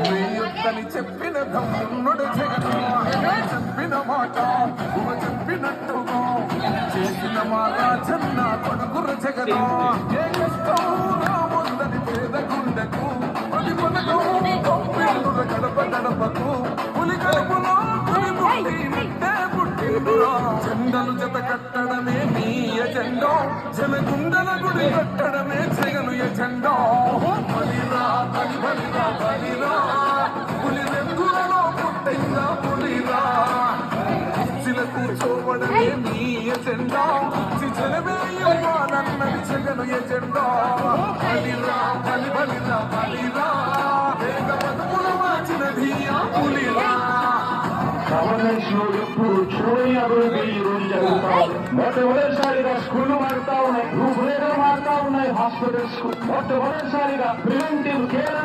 వేయొద్దని చెప్పిన తమ్ముడు జగన్ చెప్పిన మాట చెప్పినట్టుగా చేసిన మా రాజన్న కొడుకురు జగన్ ఏ కష్టం రాముందని పేద గుండెకు పది పదకం గడప గడపకు పులి గడపలో పులి పుట్టి నిట్టే పుట్టిండురా జెండలు జత కట్టడమే నీ ఎజెండా జనగుండల గుడి కట్టడమే జగను ఎజెండా బలిరా బలి బలిరా బలిరా పులి వెంగులలో పుట్టిందా పులిరా కుర్చీల కూర్చోవడమే నీ ఎజెండా జనమే ఇవ్వాలన్నది జగను ఎజెండా బలిరా బలి బలిరా బలిరా వేగ పదముల వాచినది ఆ పులిరా గవర్నెన్స్ లో ఎప్పుడు చూడని అభివృద్ధి ఈ రోజు జరుగుతా ఉంది. మొట్టమొదటిసారిగా స్కూళ్లు మారుతా ఉన్నాయి, రూపురేఖలు మారుతా ఉన్నాయి, హాస్పిటల్స్ మొట్టమొదటిసారిగా ప్రివెంటివ్ కేర్